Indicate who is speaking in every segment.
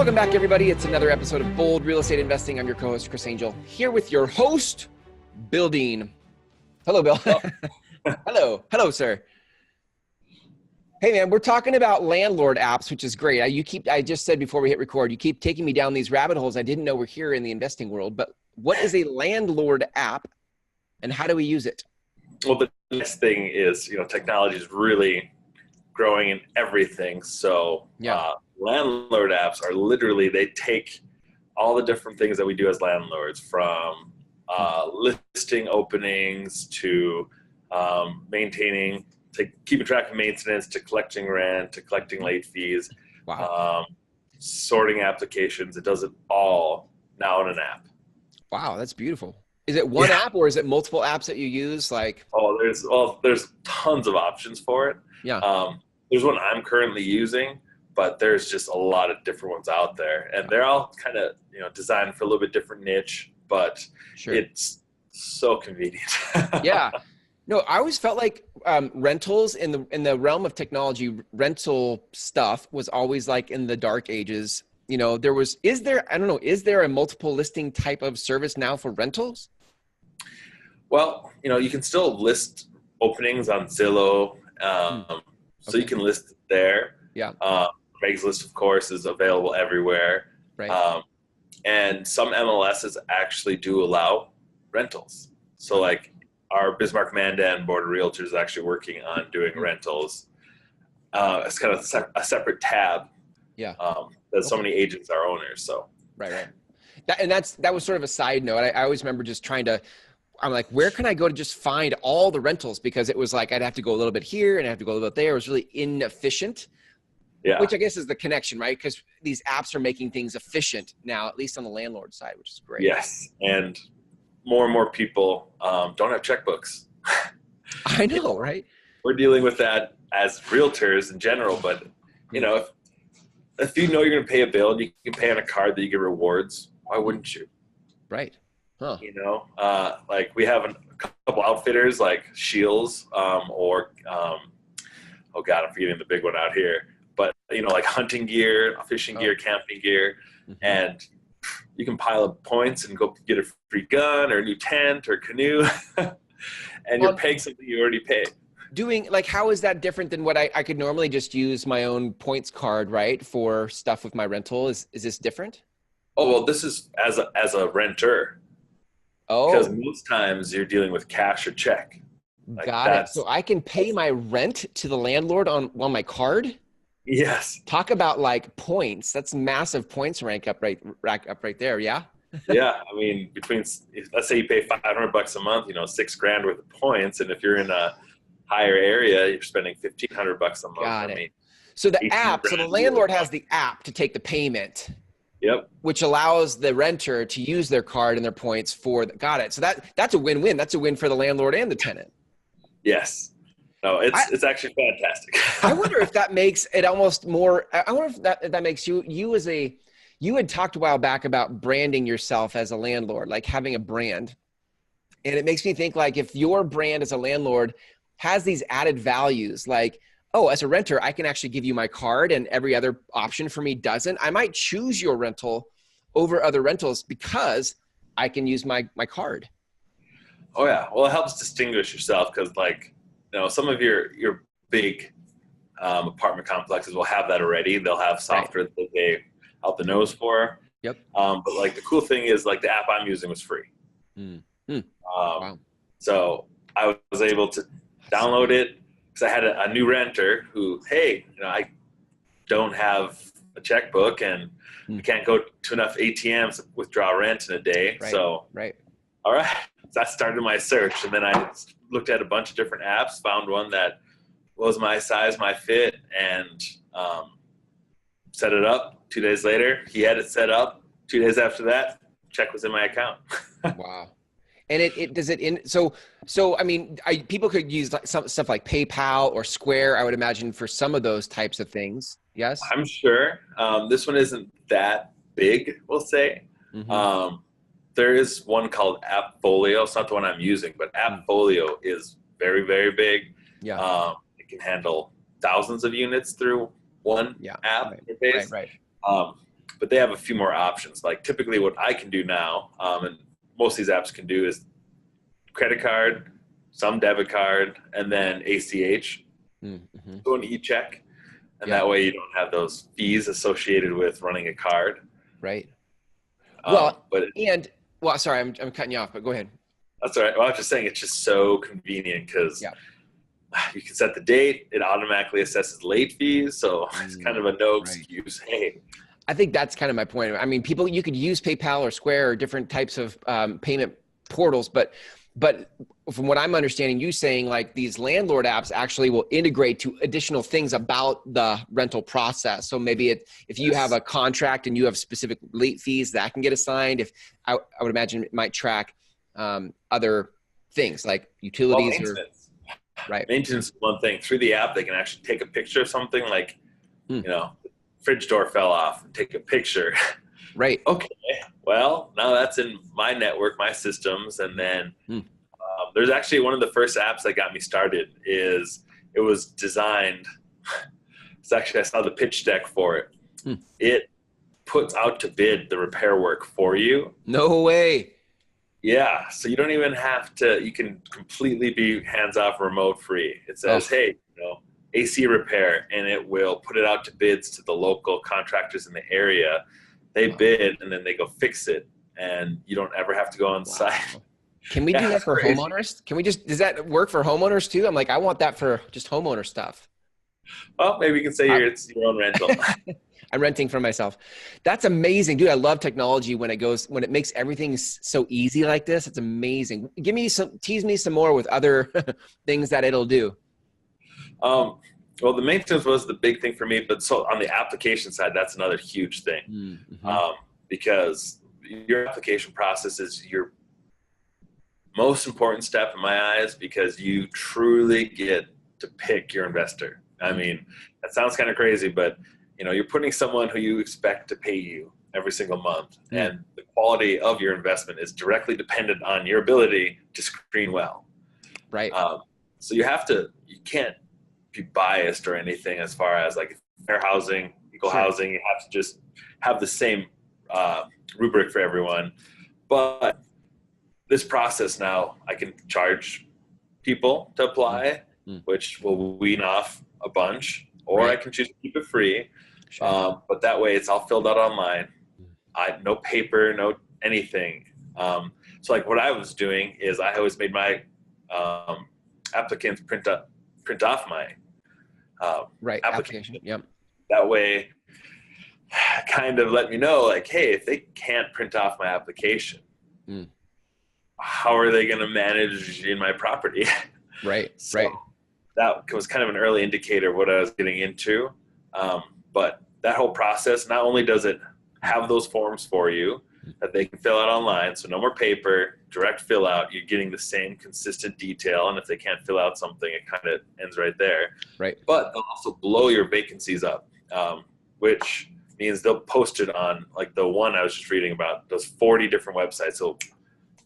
Speaker 1: Welcome back, everybody. It's another episode of Bold Real Estate Investing. I'm your co-host, Chris Angel, here with your host, Bill Dean. Hello, Bill. Oh. Hello, sir. Hey, man, we're talking about Landlord apps, which is great. I just said before we hit record, you keep taking me down these rabbit holes. I didn't know we're here in the investing world, but what is a Landlord app and how do we use it?
Speaker 2: Well, the next thing is, technology is really growing in everything. So Landlord apps are literally, they take all the different things that we do as landlords, from listing openings to maintaining, to keeping track of maintenance, to collecting rent, to collecting late fees, sorting applications. It does it all now in an app. Wow,
Speaker 1: that's beautiful. Is it one app or is it multiple apps that you use?
Speaker 2: There's tons of options for it.
Speaker 1: Yeah.
Speaker 2: There's one I'm currently using, but there's just a lot of different ones out there, and they're all kind of, designed for a little bit different niche, but it's so convenient.
Speaker 1: Yeah. No, I always felt like rentals in the realm of technology, rental stuff was always like in the dark ages. Is there a multiple listing type of service now for rentals?
Speaker 2: Well, you can still list openings on Zillow. So you can list it there.
Speaker 1: Yeah.
Speaker 2: Craigslist, of course, is available everywhere.
Speaker 1: Right.
Speaker 2: And some MLSs actually do allow rentals. So like our Bismarck Mandan Board of Realtors is actually working on doing rentals. It's kind of a separate tab.
Speaker 1: Yeah.
Speaker 2: That so many agents are owners. So.
Speaker 1: Right. That was sort of a side note. I always remember just I'm like, where can I go to just find all the rentals? Because it was like, I'd have to go a little bit here and I have to go a little bit there. It was really inefficient.
Speaker 2: Yeah.
Speaker 1: Which I guess is the connection, right? Because these apps are making things efficient now, at least on the landlord side, which is great.
Speaker 2: Yes. And more people don't have checkbooks.
Speaker 1: I know, right?
Speaker 2: We're dealing with that as realtors in general, but if you know you're going to pay a bill and you can pay on a card that you get rewards, why wouldn't you?
Speaker 1: Right. Huh.
Speaker 2: Like we have a couple outfitters like Shields I'm forgetting the big one out here, but like hunting gear, fishing gear, camping gear, and you can pile up points and go get a free gun or a new tent or canoe, and you're paying something you already paid.
Speaker 1: How is that different than what I could normally just use my own points card, right, for stuff with my rental? Is this different?
Speaker 2: Oh, well, this is as a renter.
Speaker 1: Oh.
Speaker 2: Because most times you're dealing with cash or check.
Speaker 1: Got it. So I can pay my rent to the landlord on my card?
Speaker 2: Yes.
Speaker 1: Talk about like points. That's massive points rack up right there. Yeah.
Speaker 2: Yeah. I mean, let's say you pay $500 a month, $6,000 worth of points. And if you're in a higher area, you're spending $1,500 a month.
Speaker 1: Got it. So the landlord has the app to take the payment.
Speaker 2: Yep.
Speaker 1: Which allows the renter to use their card and their points got it. So that's a win-win. That's a win for the landlord and the tenant.
Speaker 2: Yes. No, it's actually fantastic.
Speaker 1: I wonder if that makes it almost more, I wonder if that makes you had talked a while back about branding yourself as a landlord, like having a brand. And it makes me think like if your brand as a landlord has these added values, like, oh, as a renter, I can actually give you my card and every other option for me doesn't. I might choose your rental over other rentals because I can use my card.
Speaker 2: Oh yeah. Well, it helps distinguish yourself because some of your big apartment complexes will have that already. They'll have software that they out the nose for.
Speaker 1: Yep.
Speaker 2: But like the cool thing is like the app I'm using was free.
Speaker 1: Wow.
Speaker 2: So I was able to download it. Because I had a new renter who, hey, I don't have a checkbook and I can't go to enough ATMs to withdraw rent in a day.
Speaker 1: Right.
Speaker 2: So, all right. So that started my search. And then I looked at a bunch of different apps, found one that was my size, my fit, and set it up. 2 days later, he had it set up. 2 days after that, check was in my account.
Speaker 1: Wow. And I mean, people could use some stuff like PayPal or Square, I would imagine, for some of those types of things. Yes?
Speaker 2: I'm sure. This one isn't that big, we'll say. There is one called AppFolio. It's not the one I'm using, but AppFolio is very, very big.
Speaker 1: Yeah.
Speaker 2: It can handle thousands of units through one app interface.
Speaker 1: Right.
Speaker 2: but they have a few more options. Like typically what I can do now, and most of these apps can do, is credit card, some debit card, and then ACH, so an e-check. And that way you don't have those fees associated with running a card.
Speaker 1: Right. Sorry, I'm cutting you off, but go ahead.
Speaker 2: That's all right. Well, I was just saying it's just so convenient because you can set the date. It automatically assesses late fees. So it's kind of a no excuse. Hey,
Speaker 1: I think that's kind of my point. I mean, you could use PayPal or Square or different types of payment portals, but from what I'm understanding, you saying like these landlord apps actually will integrate to additional things about the rental process. So maybe if you have a contract and you have specific late fees that can get assigned, I would imagine it might track other things like utilities
Speaker 2: Maintenance is one thing. Through the app, they can actually take a picture of something like, fridge door fell off and take a picture.
Speaker 1: Right.
Speaker 2: Okay. Well, now that's in my network, my systems. And then there's actually one of the first apps that got me started it was designed. It's actually, I saw the pitch deck for it. It puts out to bid the repair work for you.
Speaker 1: No way.
Speaker 2: Yeah. So you don't even have to, you can completely be hands off, remote free. It says, hey, AC repair, and it will put it out to bids to the local contractors in the area. They bid and then they go fix it, and you don't ever have to go on site.
Speaker 1: Can we do that for homeowners? Does that work for homeowners too? I'm like, I want that for just homeowner stuff.
Speaker 2: Well, maybe you can say it's your own rental.
Speaker 1: I'm renting for myself. That's amazing, dude. I love technology when it makes everything so easy like this. It's amazing. Tease me some more with other things that it'll do.
Speaker 2: Well, the maintenance was the big thing for me, but so on the application side, that's another huge thing. Because your application process is your most important step in my eyes, because you truly get to pick your investor. I mean, that sounds kind of crazy, but you're putting someone who you expect to pay you every single month, and the quality of your investment is directly dependent on your ability to screen well.
Speaker 1: Right.
Speaker 2: So you can't be biased or anything as far as like fair housing, equal housing. You have to just have the same rubric for everyone. But this process now, I can charge people to apply, which will wean off a bunch, or I can choose to keep it free. But that way it's all filled out online. No paper, no anything. So like what I was doing is I always made my applicants print off my application.
Speaker 1: Yep.
Speaker 2: That way, kind of let me know, like, hey, if they can't print off my application, how are they going to manage in my property?
Speaker 1: Right.
Speaker 2: That was kind of an early indicator of what I was getting into. But that whole process, not only does it have those forms for you that they can fill out online, so no more paper, direct fill out, you're getting the same consistent detail, and if they can't fill out something, it kind of ends right there.
Speaker 1: Right.
Speaker 2: But they'll also blow your vacancies up, which means they'll post it on, like the one I was just reading about, those 40 different websites they'll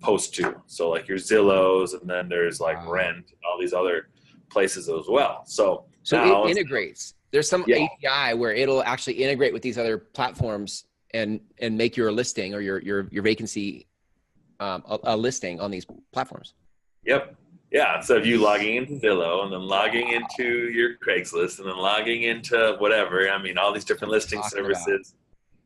Speaker 2: post to. So like your Zillows, and then there's like Rent, and all these other places as well. So
Speaker 1: it integrates. There's some API where it'll actually integrate with these other platforms and make your listing or your vacancy a listing on these platforms.
Speaker 2: Yep. Yeah. So if you logging into Zillow and then logging into your Craigslist and then logging into whatever, I mean, all these different listing services,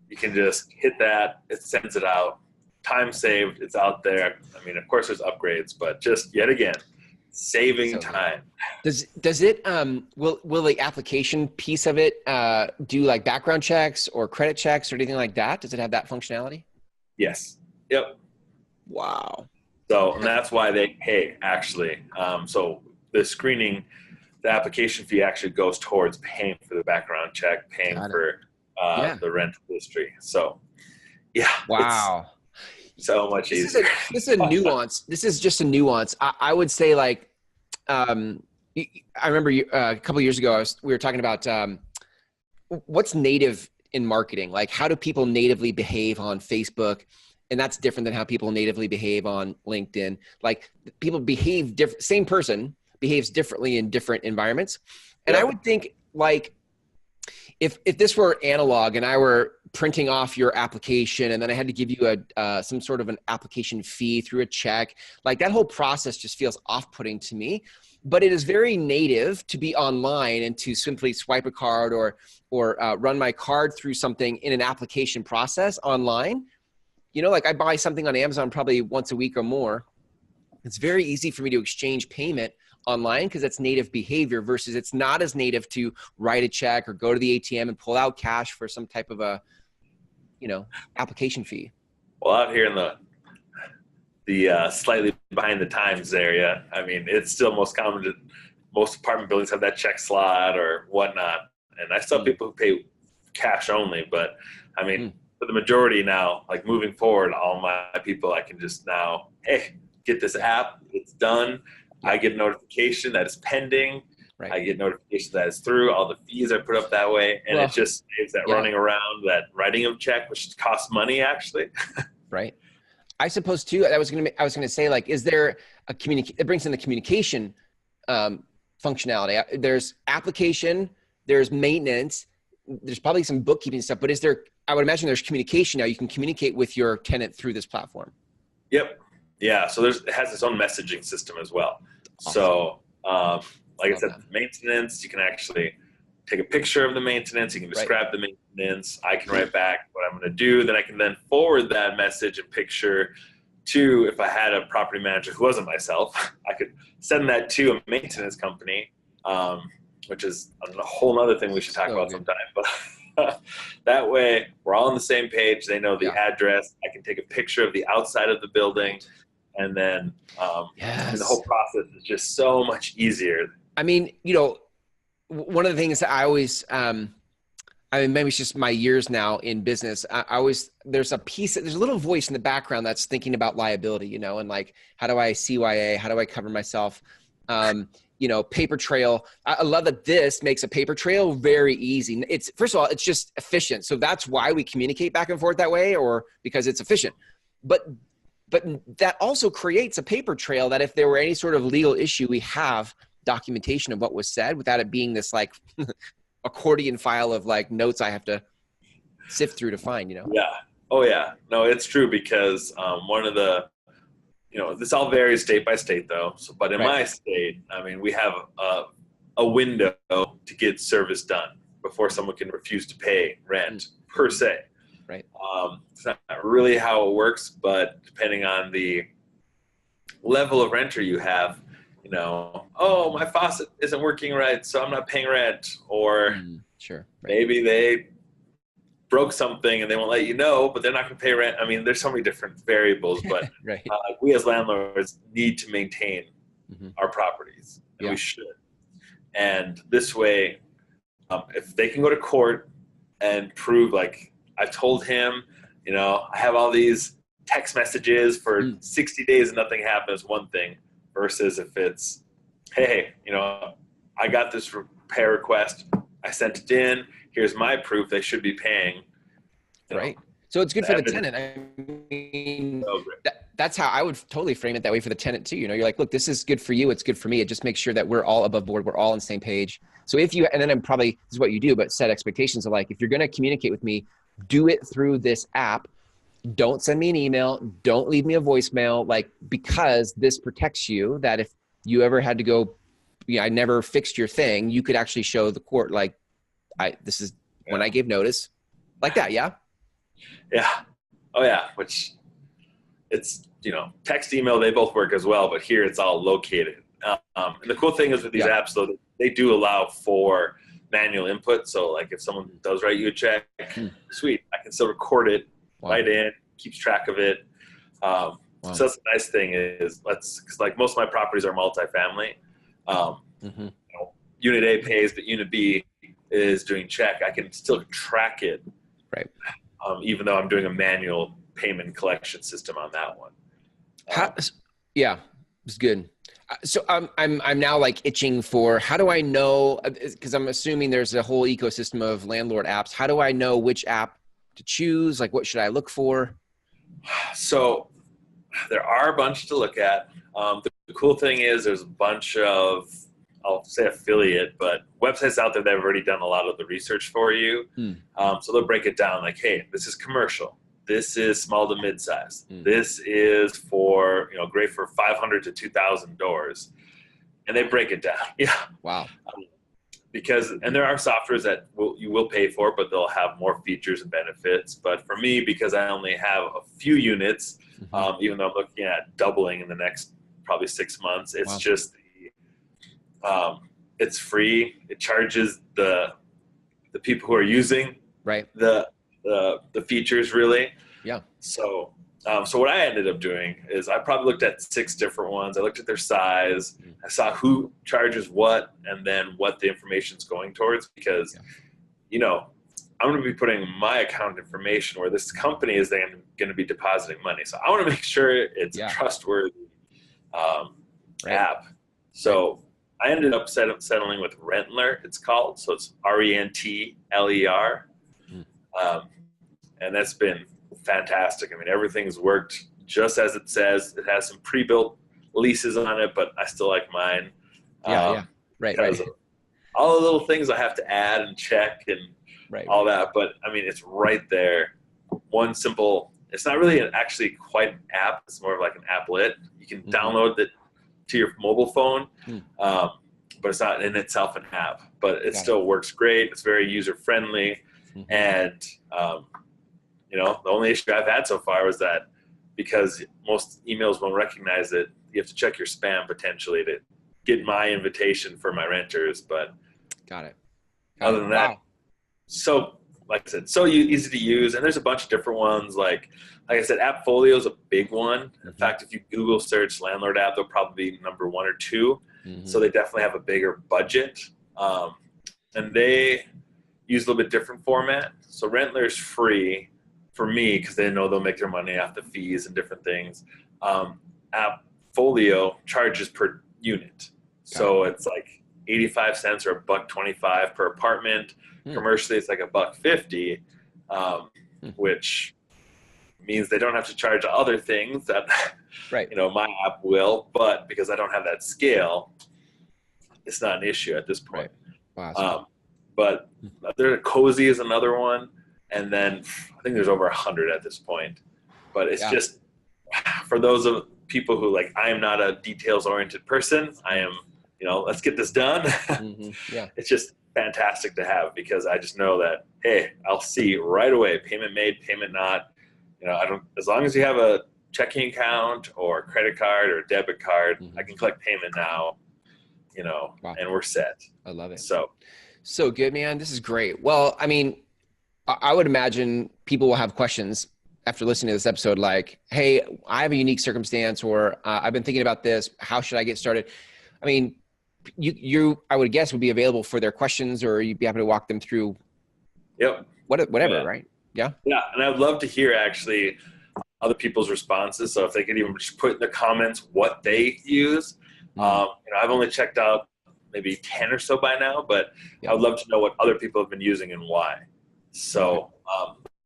Speaker 2: you can just hit that. It sends it out. Time saved. It's out there. I mean, of course there's upgrades, but just yet again, saving time.
Speaker 1: Does it will the application piece of it do like background checks or credit checks or anything like that? Does it have that functionality?
Speaker 2: Yes. Yep.
Speaker 1: Wow.
Speaker 2: So, and that's why they pay actually. So the screening, the application fee actually goes towards paying for the background check, paying for the rental history. So yeah.
Speaker 1: Wow.
Speaker 2: So much easier.
Speaker 1: This is a nuance. This is just a nuance. I would say like, I remember a couple of years ago, we were talking about what's native in marketing. Like how do people natively behave on Facebook? And that's different than how people natively behave on LinkedIn. Like people behave different, same person behaves differently in different environments. And I would think like, if this were analog and I were printing off your application, and then I had to give you some sort of an application fee through a check. Like that whole process just feels off-putting to me. But it is very native to be online and to simply swipe a card or run my card through something in an application process online. You know, like I buy something on Amazon probably once a week or more. It's very easy for me to exchange payment online because it's native behavior versus it's not as native to write a check or go to the ATM and pull out cash for some type of a, you know, application fee.
Speaker 2: Well, out here in the slightly behind the times area, I mean, it's still most common to most apartment buildings have that check slot or whatnot. And I still have people who pay cash only, but I mean, for the majority now, like moving forward, all my people, I can just now, hey, get this app, it's done. I get notification that it's pending. Right. I get notification that it's through. All the fees are put up that way. And it just saves that running around, that writing of check, which costs money actually.
Speaker 1: Right. I suppose too, I was going to say, like, is there it brings in the communication functionality. There's application, there's maintenance, there's probably some bookkeeping stuff, but I would imagine there's communication now. You can communicate with your tenant through this platform.
Speaker 2: Yep. Yeah. So it has its own messaging system as well. Awesome. So, like I said, maintenance, you can actually take a picture of the maintenance. You can describe the maintenance. I can write back what I'm going to do. Then I can then forward that message and picture to, if I had a property manager who wasn't myself, I could send that to a maintenance company, which is a whole other thing we should talk about sometime. But that way we're all on the same page. They know the address. I can take a picture of the outside of the building. And then and the whole process is just so much easier.
Speaker 1: I mean, you know, one of the things that I always, I mean, maybe it's just my years now in business. There's a little voice in the background that's thinking about liability, you know, and like, how do I CYA? How do I cover myself? You know, paper trail. I love that this makes a paper trail very easy. First of all, it's just efficient. So that's why we communicate back and forth that way, or because it's efficient. But that also creates a paper trail that if there were any sort of legal issue, we have documentation of what was said without it being this like accordion file of like notes I have to sift through to find, you know?
Speaker 2: Yeah. Oh yeah. No, it's true because one of the, you know, this all varies state by state though. So, but in my state, I mean, we have a window to get service done before someone can refuse to pay rent per se.
Speaker 1: Right.
Speaker 2: It's not really how it works, but depending on the level of renter you have, you know, oh, my faucet isn't working right, so I'm not paying rent. Or maybe they broke something and they won't let you know, but they're not going to pay rent. I mean, there's so many different variables, but we as landlords need to maintain our properties, and we should. And this way, if they can go to court and prove, like, I told him, you know, I have all these text messages for 60 days and nothing happens, one thing, versus if it's, hey, you know, I got this repair request, I sent it in, here's my proof, they should be paying.
Speaker 1: Right. So it's good for the tenant. I mean, that's how I would totally frame it that way for the tenant too. You know, you're like, look, this is good for you. It's good for me. It just makes sure that we're all above board. We're all on the same page. So and then I'm probably, this is what you do, but set expectations of like, if you're going to communicate with me, do it through this app. Don't send me an email. Don't leave me a voicemail, like, because this protects you that if you ever had to go, I never fixed your thing, you could actually show the court, like, this is when I gave notice, like that. Yeah. Yeah.
Speaker 2: Oh yeah. Which it's, you know, text, email, they both work as well, but here it's all located. And the cool thing is with these apps though, they do allow for manual input. So like if someone does write you a check, sweet, I can still record it, write in, keeps track of it. So that's the nice thing is cause like most of my properties are multifamily. You know, unit A pays, but unit B is doing check. I can still track it.
Speaker 1: Right.
Speaker 2: Even though I'm doing a manual payment collection system on that one.
Speaker 1: Yeah, it's good. So I'm now like itching for, how do I know, because I'm assuming there's a whole ecosystem of landlord apps. How do I know which app to choose? Like, what should I look for?
Speaker 2: So there are a bunch to look at. The cool thing is there's a bunch of I'll say affiliate, but websites out there that have already done a lot of the research for you. So they'll break it down like, hey, this is commercial. This is small to mid-size. This is for, great for 500 to 2,000 doors. And they break it down. Yeah.
Speaker 1: Wow.
Speaker 2: And there are softwares that you will pay for, but they'll have more features and benefits. But for me, because I only have a few units, even though I'm looking at doubling in the next probably 6 months, it's just it's free. It charges the people who are using the features really.
Speaker 1: Yeah.
Speaker 2: So what I ended up doing is I probably looked at 6 different ones. I looked at their size. I saw who charges what, and then what the information's going towards, because, I'm going to be putting my account information where this company is then going to be depositing money. So I want to make sure it's a trustworthy app. So I ended up settling with Rentler, it's called. So it's Rentler. And that's been fantastic. I mean, everything's worked just as it says. It has some pre-built leases on it, but I still like mine.
Speaker 1: Right.
Speaker 2: All the little things I have to add and check and all that, but I mean, it's right there. One simple, it's not really actually quite an app. It's more of like an applet. You can download it to your mobile phone, but it's not in itself an app, but it still works great. It's very user-friendly. And, the only issue I've had so far was that because most emails won't recognize it, you have to check your spam potentially to get my invitation for my renters. But other than that, so like I said, so easy to use. And there's a bunch of different ones. Like I said, Appfolio is a big one. In fact, if you Google search Landlord app, they'll probably be number 1 or 2. So they definitely have a bigger budget. And they use a little bit different format. So Rentler's free for me because they know they'll make their money off the fees and different things. Appfolio charges per unit. So it's like 85 cents or $1.25 per apartment. Commercially, it's like $1.50, which means they don't have to charge other things that my app will. But because I don't have that scale, it's not an issue at this point. But Cozy is another one, and then I think there's over 100 at this point. But it's just for those of people who I am not a details-oriented person. I am, let's get this done. It's just fantastic to have because I just know that, hey, I'll see right away payment made, payment not. As long as you have a checking account or credit card or debit card, I can collect payment now. And we're set.
Speaker 1: I love it.
Speaker 2: So
Speaker 1: good, man. This is great. Well, I mean, I would imagine people will have questions after listening to this episode, like, hey, I have a unique circumstance, or I've been thinking about this. How should I get started? I mean, you I would guess would be available for their questions, or you'd be happy to walk them through. Whatever, right? Yeah. Yeah.
Speaker 2: And I would love to hear actually other people's responses. So if they could even just put in the comments what they use. I've only checked out maybe 10 or so by now, but I would love to know what other people have been using and why. So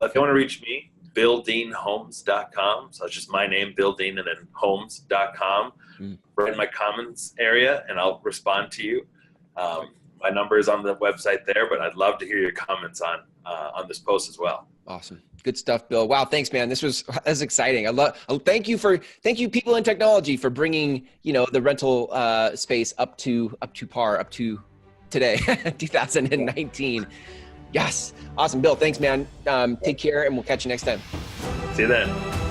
Speaker 2: if you want to reach me, BillDeanHomes.com. So it's just my name, Bill Dean, and then homes.com. Write in my comments area, and I'll respond to you. My number is on the website there, but I'd love to hear your comments on this post as well.
Speaker 1: Awesome. Good stuff, Bill. Wow. Thanks, man. This was exciting. Thank you people in technology for bringing, the rental space up to par, up to today, 2019. Yes. Awesome. Bill, thanks, man. Take care, and we'll catch you next time.
Speaker 2: See you then.